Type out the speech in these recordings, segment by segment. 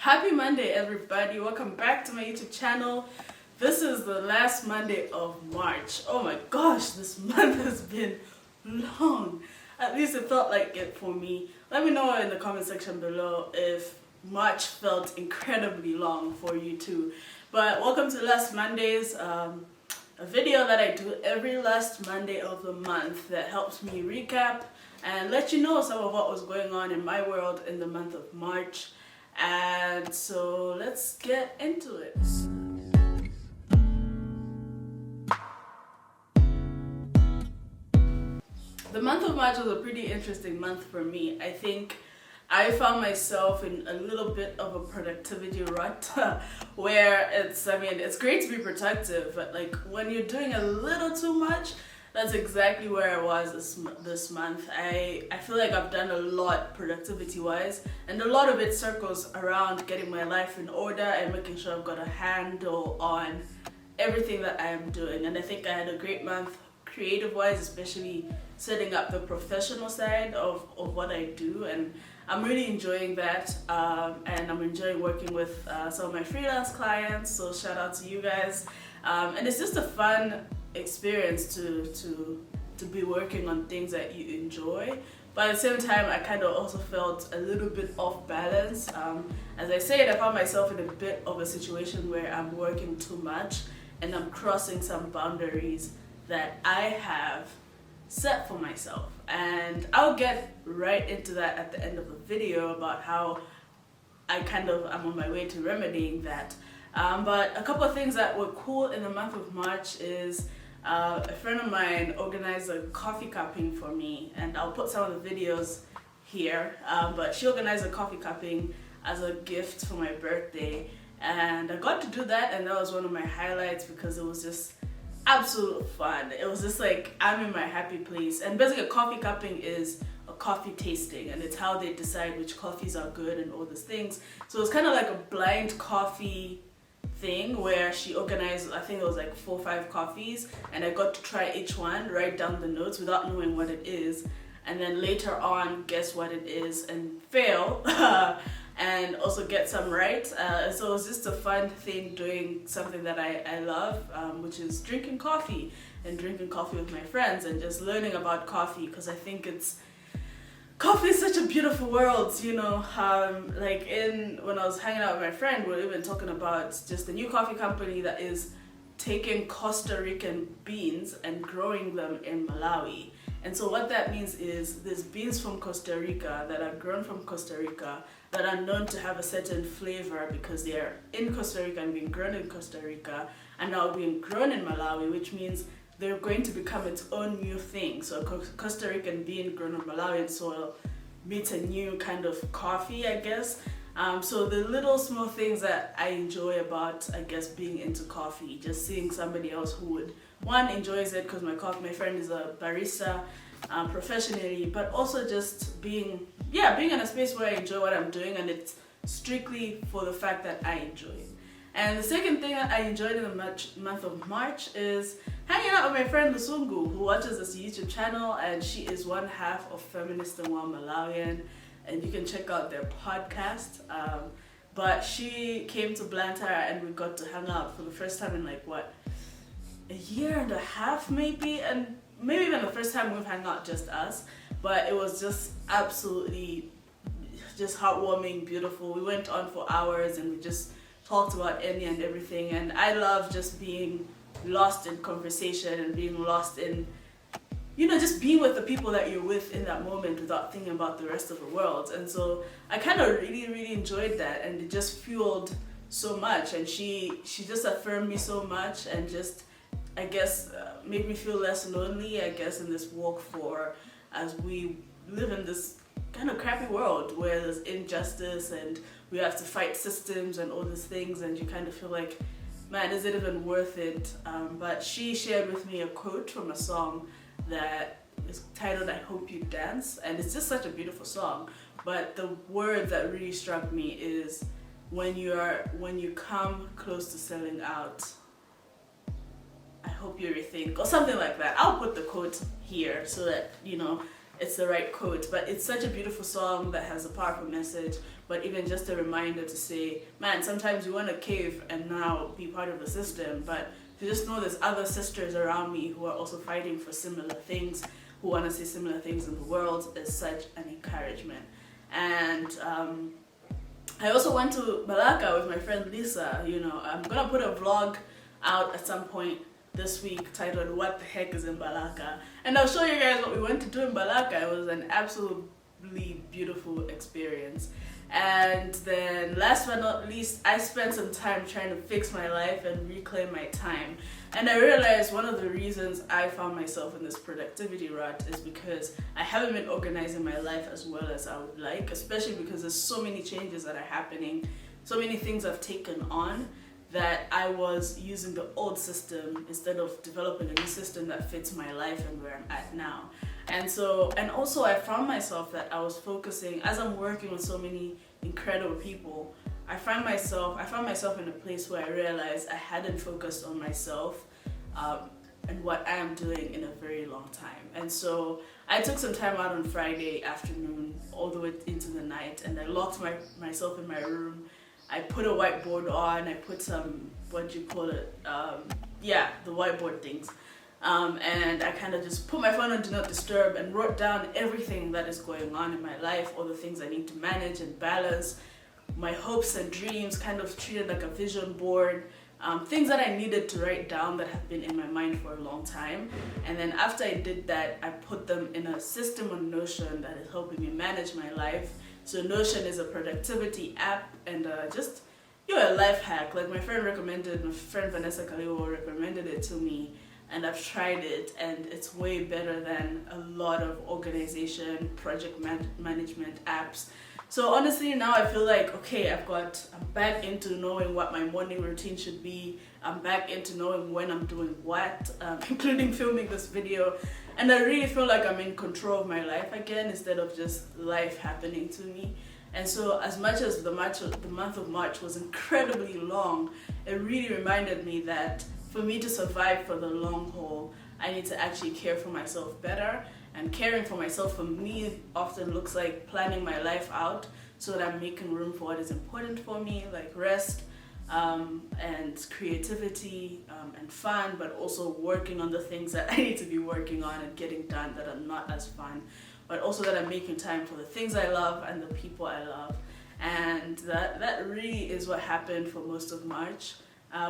Happy Monday, everybody. Welcome back to my YouTube channel. This is the last Monday of March. Oh my gosh, this month has been long. At least it felt like it for me. Let me know in the comment section below if March felt incredibly long for you too. But welcome to Last Mondays, a video that I do every last Monday of the month that helps me recap and let you know some of what was going on in my world in the month of March. And so let's get into it. The month of March was a pretty interesting month for me. I think I found myself in a little bit of a productivity rut where it's great to be productive, but like when you're doing a little too much, that's exactly where I was this month. I feel like I've done a lot productivity wise, and a lot of it circles around getting my life in order and making sure I've got a handle on everything that I am doing. And I think I had a great month creative wise, especially setting up the professional side of what I do, and I'm really enjoying that, and I'm enjoying working with some of my freelance clients, so shout out to you guys. And it's just a fun experience to be working on things that you enjoy, but at the same time I kind of also felt a little bit off balance. As I said, I found myself in a bit of a situation where I'm working too much and I'm crossing some boundaries that I have set for myself, and I'll get right into that at the end of the video about how I'm on my way to remedying that. But a couple of things that were cool in the month of March is a friend of mine organized a coffee cupping for me, and I'll put some of the videos here, but she organized a coffee cupping as a gift for my birthday, and I got to do that, and that was one of my highlights because it was just absolute fun. It was just like I'm in my happy place. And basically a coffee cupping is a coffee tasting, and it's how they decide which coffees are good and all these things. So it's kind of like a blind coffee thing where she organized, I think it was like 4 or 5 coffees, and I got to try each one, write down the notes without knowing what it is, and then later on guess what it is and fail and also get some right. So it was just a fun thing doing something that I love, which is drinking coffee with my friends and just learning about coffee, because I think coffee is such a beautiful world, you know. When I was hanging out with my friend, we were even talking about just a new coffee company that is taking Costa Rican beans and growing them in Malawi. And so what that means is there's beans from Costa Rica that are grown from Costa Rica that are known to have a certain flavor because they are in Costa Rica and being grown in Costa Rica and now being grown in Malawi, which means they're going to become its own new thing. So Costa Rican bean grown on Malawian soil meets a new kind of coffee, I guess. So the little small things that I enjoy about, I guess, being into coffee, just seeing somebody else who enjoys it, because my friend is a barista professionally, but also just being in a space where I enjoy what I'm doing, and it's strictly for the fact that I enjoy it. And the second thing that I enjoyed in the month of March is hanging out with my friend Lusungu, who watches this YouTube channel, and she is one half of Feminist and One Malawian, and you can check out their podcast. But she came to Blantyre and we got to hang out for the first time in a year and a half maybe, and maybe even the first time we've hung out just us. But it was just absolutely just heartwarming, beautiful. We went on for hours and we just talked about any and everything, and I love just being lost in conversation and being lost in, just being with the people that you're with in that moment without thinking about the rest of the world. And so I kind of really enjoyed that, and it just fueled so much, and she just affirmed me so much, and just, I guess, made me feel less lonely, I guess, in this walk as we live in this kind of crappy world where there's injustice and we have to fight systems and all these things, and you kind of feel like, man, is it even worth it? But she shared with me a quote from a song that is titled I Hope You Dance, and it's just such a beautiful song, but the word that really struck me is when you come close to selling out, I hope you rethink, or something like that. I'll put the quote here so that it's the right quote, but it's such a beautiful song that has a powerful message, but even just a reminder to say, man, sometimes you want to cave and now be part of the system, but to just know there's other sisters around me who are also fighting for similar things, who want to see similar things in the world, is such an encouragement. And I also went to Balaka with my friend Lisa. I'm gonna put a vlog out at some point this week titled "What the Heck is in Balaka?" and I'll show you guys what we went to do in Balaka. It was an absolutely beautiful experience. And then last but not least, I spent some time trying to fix my life and reclaim my time. And I realized one of the reasons I found myself in this productivity rut is because I haven't been organizing my life as well as I would like, especially because there's so many changes that are happening, so many things I've taken on, that I was using the old system instead of developing a new system that fits my life and where I'm at now. And also I found myself that I was focusing, as I'm working with so many incredible people, I found myself in a place where I realized I hadn't focused on myself and what I am doing in a very long time. And so I took some time out on Friday afternoon all the way into the night, and I locked myself in my room. I put a whiteboard on, I put some, the whiteboard things. And I kind of just put my phone on Do Not Disturb and wrote down everything that is going on in my life, all the things I need to manage and balance, my hopes and dreams, kind of treated like a vision board, things that I needed to write down that have been in my mind for a long time. And then after I did that, I put them in a system on Notion that is helping me manage my life. So Notion is a productivity app and just a life hack. Like my friend Vanessa Kaliwo recommended it to me, and I've tried it, and it's way better than a lot of organization, project management apps. So honestly, now I feel like, okay, I'm back into knowing what my morning routine should be. I'm back into knowing when I'm doing what, including filming this video. And I really feel like I'm in control of my life again, instead of just life happening to me. And so as much as the month of March was incredibly long, it really reminded me that for me to survive for the long haul, I need to actually care for myself better. And caring for myself for me often looks like planning my life out so that I'm making room for what is important for me, like rest and creativity and fun, but also working on the things that I need to be working on and getting done that are not as fun, but also that I'm making time for the things I love and the people I love. And that really is what happened for most of March.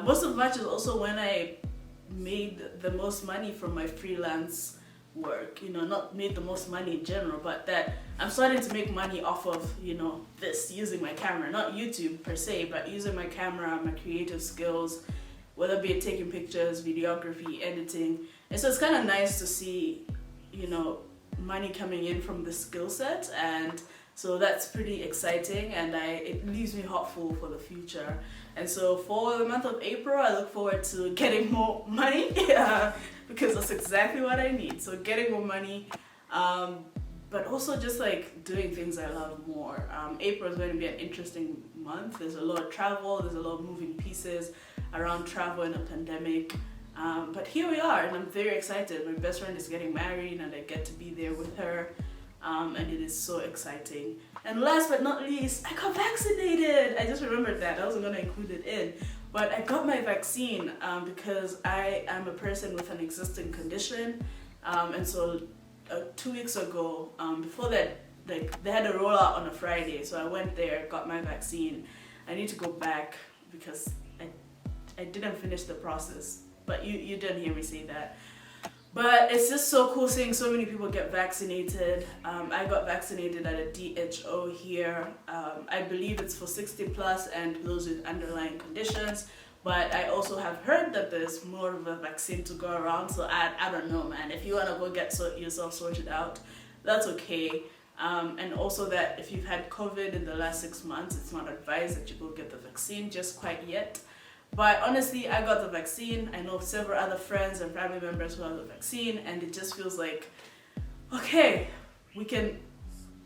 Most of March is also when I made the most money from my freelance work. Not made the most money in general, but that I'm starting to make money off of, this, using my camera, not YouTube per se, but using my camera, my creative skills, whether it be taking pictures, videography, editing. And so it's kind of nice to see, money coming in from the skill set, and so that's pretty exciting, and it leaves me hopeful for the future. And so for the month of April, I look forward to getting more money because that's exactly what I need. So getting more money, but also just like doing things I love more. April is going to be an interesting month. There's a lot of travel, there's a lot of moving pieces around travel and a pandemic. But here we are, and I'm very excited. My best friend is getting married, and I get to be there with her. And it is so exciting. And last but not least, I got vaccinated. I just remembered that. I wasn't going to include it in. But I got my vaccine because I am a person with an existing condition. And so 2 weeks ago, before that, they had a rollout on a Friday. So I went there, got my vaccine. I need to go back because I didn't finish the process. But you didn't hear me say that. But it's just so cool seeing so many people get vaccinated. I got vaccinated at a DHO here. I believe it's for 60 plus and those with underlying conditions. But I also have heard that there's more of a vaccine to go around. So I don't know, man. If you want to go get yourself sorted out, that's okay. And also that if you've had COVID in the last 6 months, it's not advised that you go get the vaccine just quite yet. But honestly, I got the vaccine. I know several other friends and family members who have the vaccine, and it just feels like, okay, we can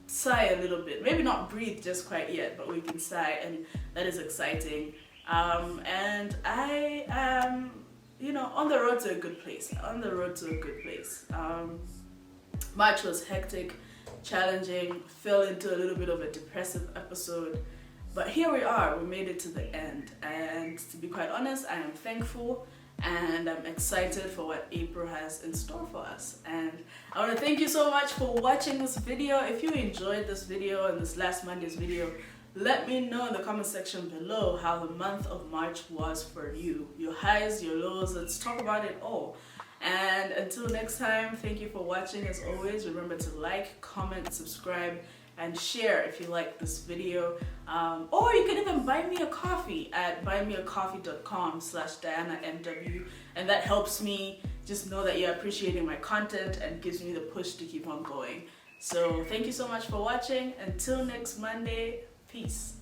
sigh a little bit. Maybe not breathe just quite yet, but we can sigh, and that is exciting. And I am, on the road to a good place. March was hectic. challenging, fell into a little bit of a depressive episode. But here we are, we made it to the end. And to be quite honest, I am thankful and I'm excited for what April has in store for us. And I want to thank you so much for watching this video. If you enjoyed this video and this last Monday's video, let me know in the comment section below how the month of March was for you. Your highs, your lows, let's talk about it all. And until next time, thank you for watching. As always, remember to like, comment, subscribe, and share if you like this video. Or you can even buy me a coffee at buymeacoffee.com/DianaMW, and that helps me just know that you're appreciating my content and gives me the push to keep on going. So thank you so much for watching. Until next Monday, peace.